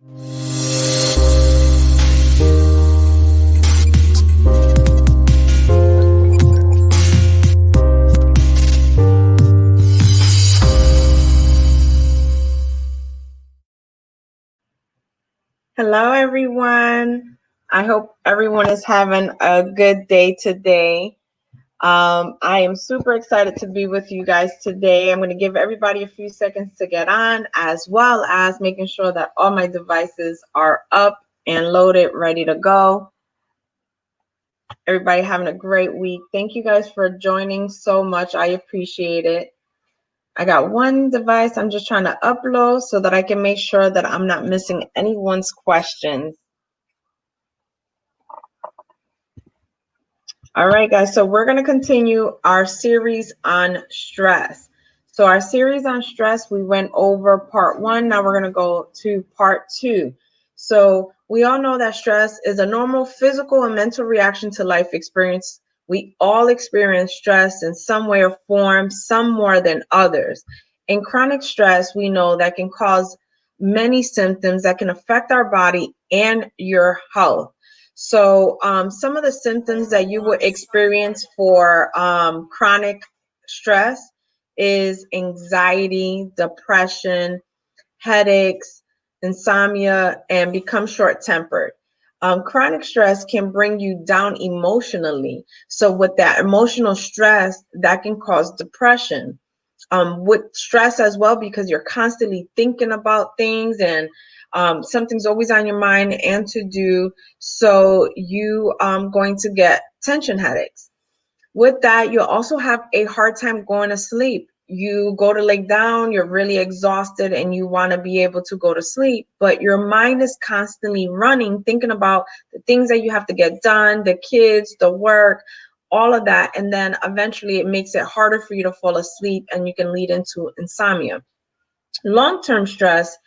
Hello, everyone. I hope everyone is having a good day today. I am super excited to be with you guys today. I'm going to give everybody a few seconds to get on, as well as making sure that all my devices are up and loaded, ready to go. Everybody having a great week. Thank you guys for joining so much. I appreciate it. I got one device I'm just trying to upload so that I can make sure that I'm not missing anyone's questions. All right, guys, so we're going to continue our series on stress. So our series on stress, we went over part 1. Now we're going to go to part 2. So we all know that stress is a normal physical and mental reaction to life experience. We all experience stress in some way or form, some more than others. In chronic stress, we know that can cause many symptoms that can affect our body and your health. So some of the symptoms that you would experience for chronic stress is anxiety, depression, headaches, insomnia, and become short-tempered. Chronic stress can bring you down emotionally. So with that emotional stress, that can cause depression. With stress as well, because you're constantly thinking about things and something's always on your mind and to do, so you going to get tension headaches. With that, you'll also have a hard time going to sleep. You go to lay down, you're really exhausted and you want to be able to go to sleep, but your mind is constantly running, thinking about the things that you have to get done, the kids, the work, all of that. And then eventually it makes it harder for you to fall asleep and you can lead into insomnia. Long-term stress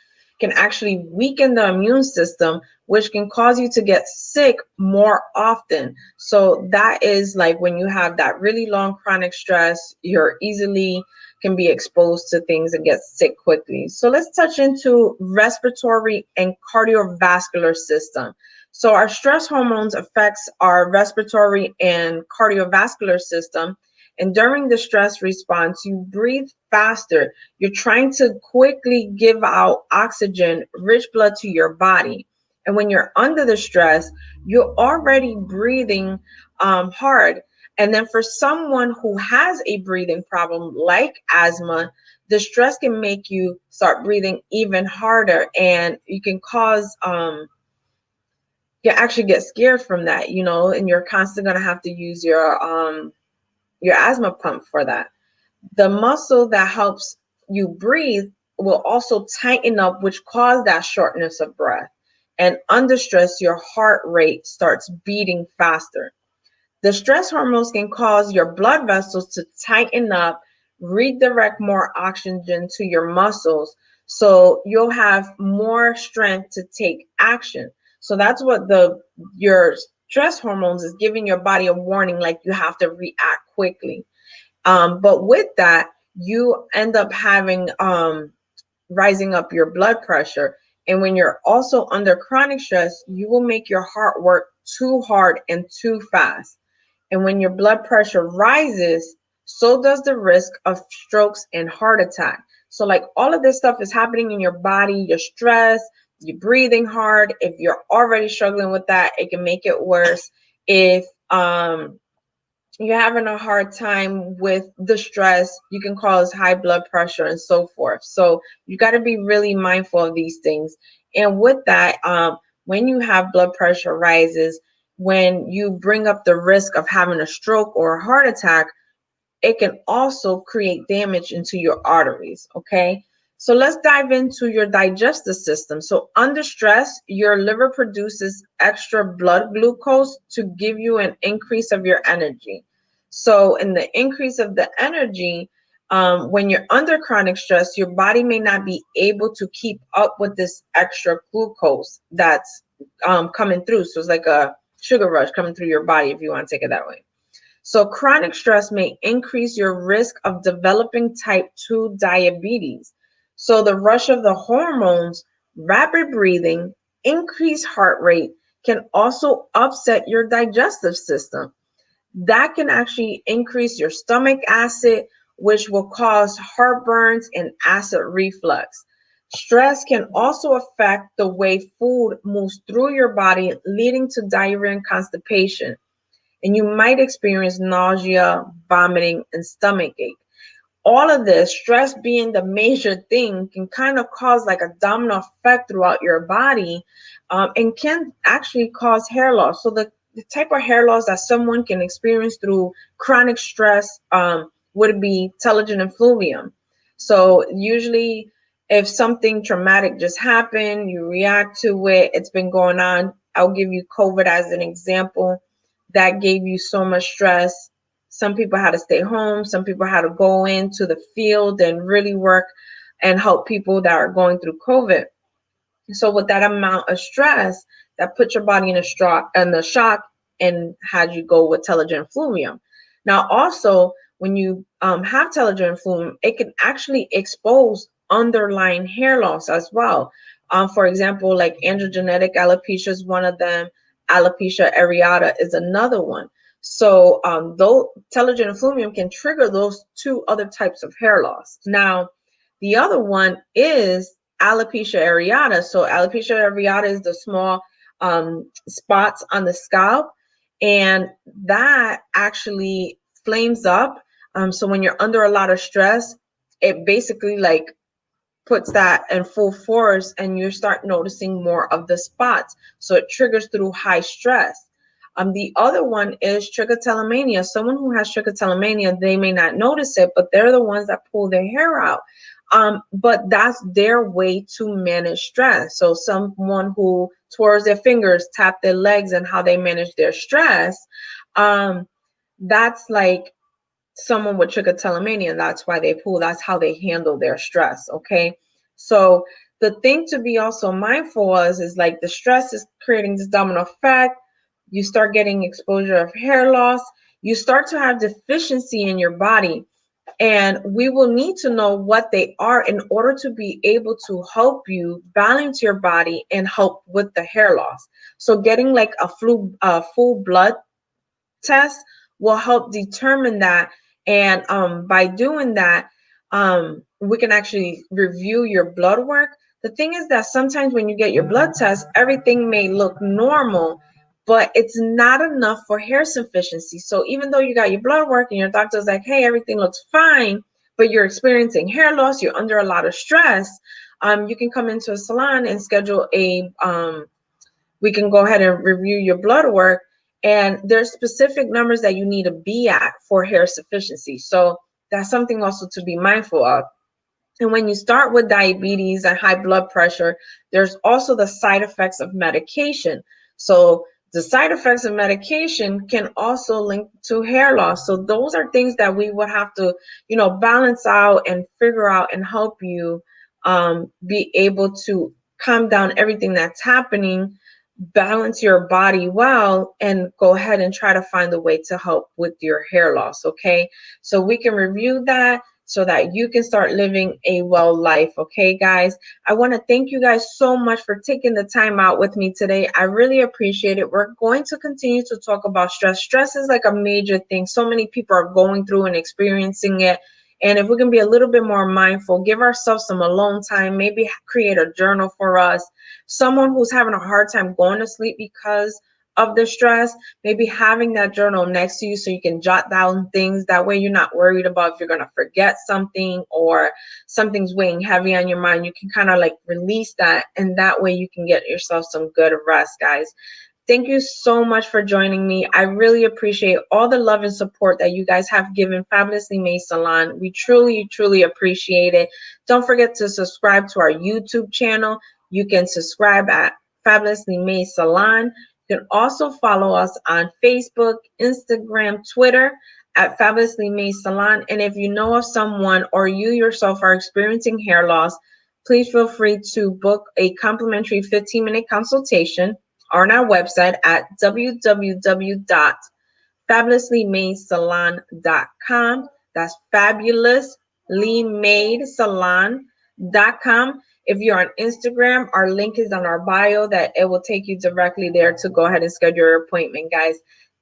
can actually weaken the immune system, which can cause you to get sick more often. So that is like when you have that really long chronic stress, you're easily can be exposed to things and get sick quickly. So let's touch into respiratory and cardiovascular system. So our stress hormones affects our respiratory and cardiovascular system. And during the stress response, you breathe faster. You're trying to quickly give out oxygen, rich blood to your body. And when you're under the stress, you're already breathing hard. And then for someone who has a breathing problem like asthma, the stress can make you start breathing even harder, and you can cause you actually get scared from that, and you're constantly going to have to use your asthma pump for that. The muscle that helps you breathe will also tighten up, which cause that shortness of breath. And under stress, your heart rate starts beating faster. The stress hormones can cause your blood vessels to tighten up, redirect more oxygen to your muscles, so you'll have more strength to take action. So that's what your stress hormones is giving your body a warning, like you have to react quickly. But with that, you end up having rising up your blood pressure. And when you're also under chronic stress, you will make your heart work too hard and too fast. And when your blood pressure rises, so does the risk of strokes and heart attack. So like all of this stuff is happening in your body, your stress, you're breathing hard. If you're already struggling with that, it can make it worse. If you're having a hard time with the stress, you can cause high blood pressure and so forth. So you got to be really mindful of these things. And with that, when you have blood pressure rises, when you bring up the risk of having a stroke or a heart attack, it can also create damage into your arteries. Okay. So let's dive into your digestive system. So under stress, your liver produces extra blood glucose to give you an increase of your energy. So in the increase of the energy, when you're under chronic stress, your body may not be able to keep up with this extra glucose that's coming through. So it's like a sugar rush coming through your body, if you want to take it that way. So chronic stress may increase your risk of developing type 2 diabetes. So the rush of the hormones Rapid breathing, increased heart rate can also upset your digestive system. That can actually increase your stomach acid, which will cause heartburns and acid reflux. Stress can also affect the way food moves through your body, leading to diarrhea and constipation. And you might experience nausea, vomiting, and stomach ache. All of this, stress being the major thing, can kind of cause like a domino effect throughout your body, and can actually cause hair loss. So the type of hair loss that someone can experience through chronic stress, would be telogen effluvium. So usually if something traumatic just happened, you react to it, it's been going on. I'll give you COVID as an example. That gave you so much stress. Some people had to stay home. Some people had to go into the field and really work and help people that are going through COVID. So with that amount of stress, that put your body in a shock and had you go with telogen effluvium. Now, also, when you have telogen effluvium, it can actually expose underlying hair loss as well. For example, like androgenetic alopecia is one of them. Alopecia areata is another one. So, though telogen effluvium can trigger those two other types of hair loss. Now, the other one is alopecia areata. So alopecia areata is the small spots on the scalp, and that actually flames up. So when you're under a lot of stress, it basically like puts that in full force, and you start noticing more of the spots. So it triggers through high stress. The other one is trichotillomania. Someone who has trichotillomania, they may not notice it, but they're the ones that pull their hair out. But that's their way to manage stress. So someone who twirls their fingers, tap their legs, and how they manage their stress, that's like someone with trichotillomania, and that's why they pull. That's how they handle their stress. Okay, so the thing to be also mindful is like the stress is creating this domino effect. You start getting exposure of hair loss. You start to have deficiency in your body, and we will need to know what they are in order to be able to help you balance your body and help with the hair loss. So getting like a full blood test will help determine that. And by doing that, we can actually review your blood work. The thing is that sometimes when you get your blood test, everything may look normal, but it's not enough for hair sufficiency. So even though you got your blood work and your doctor's like, hey, everything looks fine, but you're experiencing hair loss, you're under a lot of stress, you can come into a salon and schedule we can go ahead and review your blood work, and there's specific numbers that you need to be at for hair sufficiency. So that's something also to be mindful of. And when you start with diabetes and high blood pressure, there's also the side effects of medication. So the side effects of medication can also link to hair loss. So those are things that we would have to, balance out and figure out and help you be able to calm down everything that's happening, balance your body well, and go ahead and try to find a way to help with your hair loss. Okay, so we can review that so that you can start living a well life. Okay, guys, I want to thank you guys so much for taking the time out with me today. I really appreciate it. We're going to continue to talk about stress. Stress is like a major thing. So many people are going through and experiencing it. And if we can be a little bit more mindful, give ourselves some alone time, maybe create a journal for us. Someone who's having a hard time going to sleep because of the stress, maybe having that journal next to you so you can jot down things. That way you're not worried about if you're going to forget something or something's weighing heavy on your mind. You can kind of like release that, and that way you can get yourself some good rest, guys. Thank you so much for joining me. I really appreciate all the love and support that you guys have given Fabulously Made Salon. We truly, truly appreciate it. Don't forget to subscribe to our YouTube channel. You can subscribe at Fabulously Made Salon. You can also follow us on Facebook, Instagram, Twitter at Fabulously Made Salon. And if you know of someone or you yourself are experiencing hair loss, please feel free to book a complimentary 15-minute consultation on our website at www.fabulouslymadesalon.com. That's fabulouslymadesalon.com. If you're on Instagram, our link is on our bio that it will take you directly there to go ahead and schedule your appointment, guys.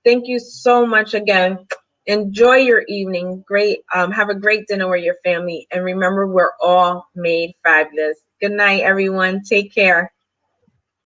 Thank you so much again. Enjoy your evening. Have a great dinner with your family. And remember, we're all made fabulous. Good night, everyone. Take care.